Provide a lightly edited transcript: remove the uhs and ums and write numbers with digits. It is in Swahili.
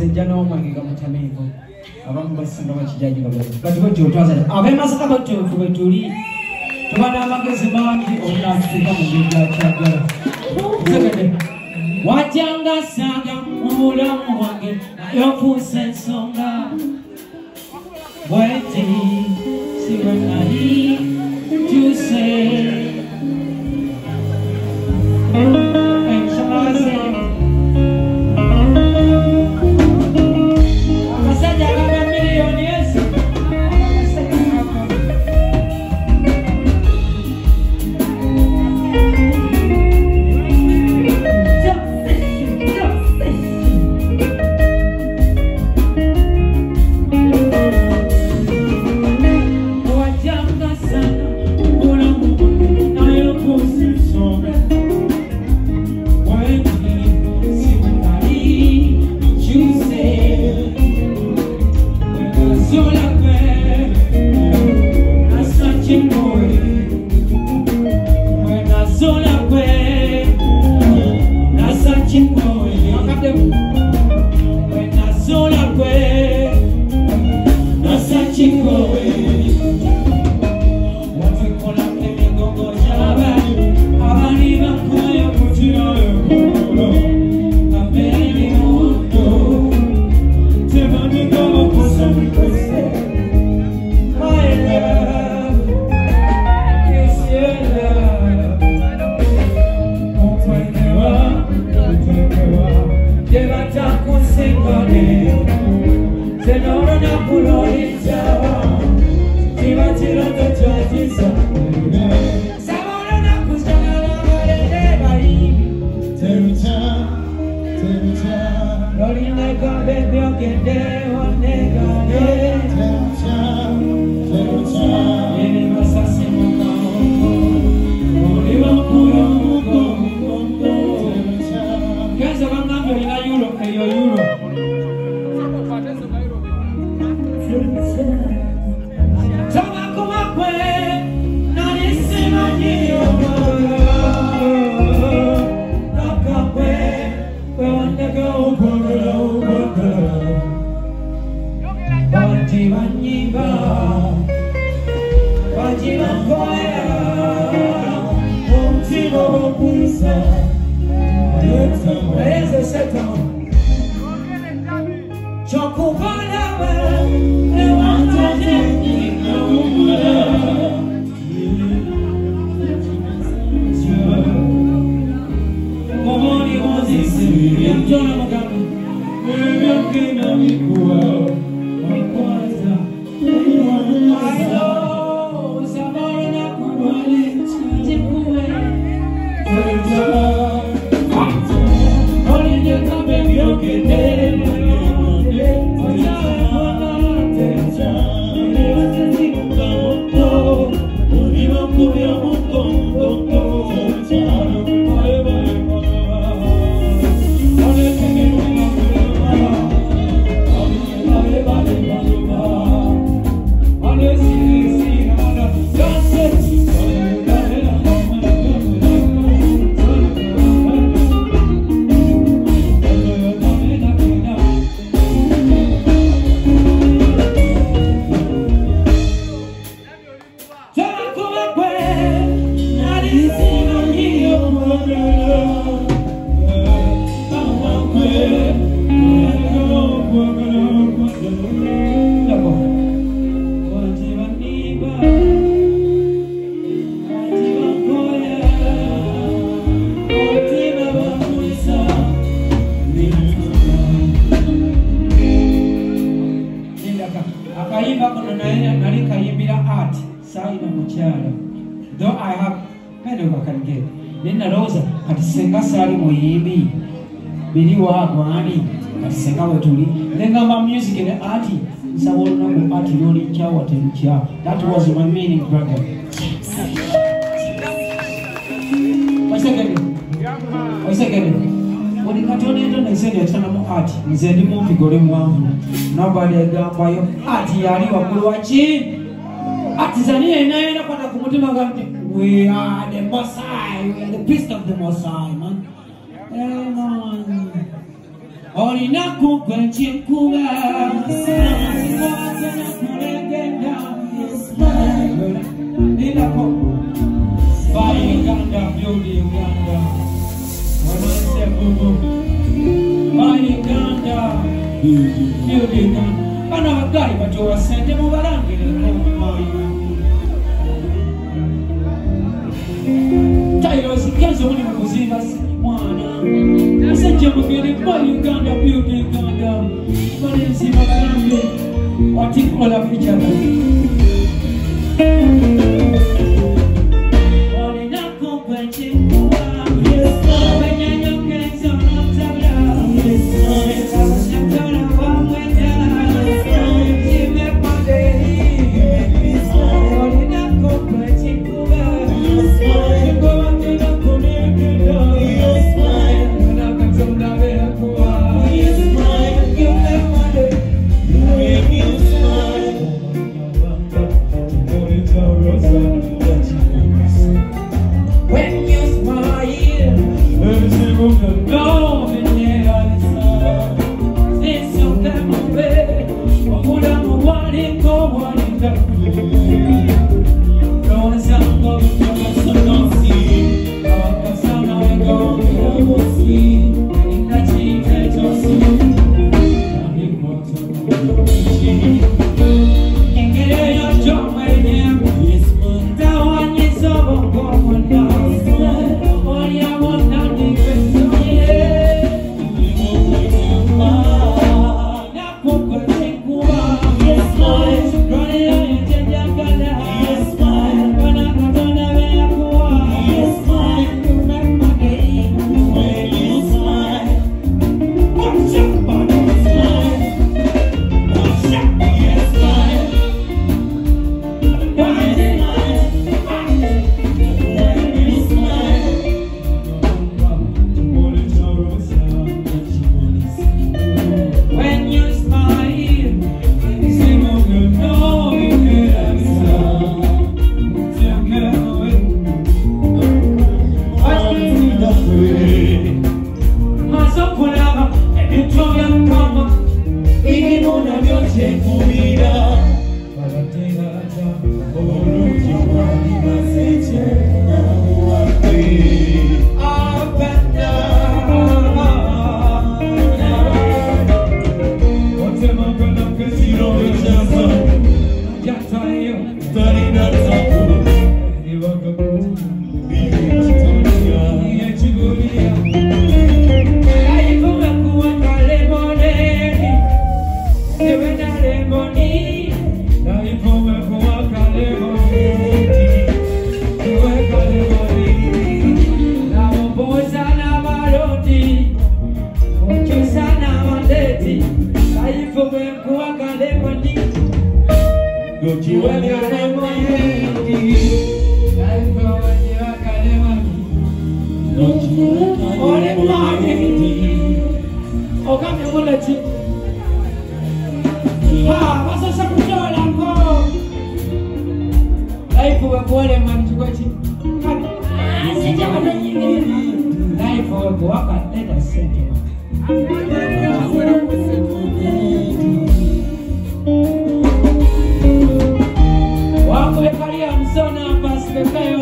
musejja n'omwenge gamutameeko abamu basinga bakijaji kati bwe tyotwazala ab'emasaka batyofu bwe tuli tubana amagezi mangi obunaafika mu ngeri gyakyagala segede wajjanga sanga mu bulamu bwange naye ofuuse ensonga bweti si bwe nali kyuse That was my meaning, brother. What's second? When you got on it, I said, you're telling me art. He said, you won't be going one. Nobody got by your art. Yari wa Kuluachi. Artisani and I are we are the Messiah. We are the priest of the Messiah, man. olina kukwenchi nkuba sikwate nakulegenda nilako by Uganda, beauty Uganda onanse bubu by Uganda, beauty Uganda bana bagali batowa sente mubalangireko Taylos kazo muli mukuzimba mwana asajja mugere by Uganda, beauty Uganda balenzi bagambe watikola pichana olina kukwenchi nkuba wenyanyokereza onotabula natola wamwenda kimepande olina kukwenchi nkuba ngowatera kunegenda onakatonda berakuwa kimepande when you smile, go in there, this you come away. Omuda muwali go wali go. Don't sound go don't see. Our sound we go see. In the cheek just see. Wako ekalia msona paske kayo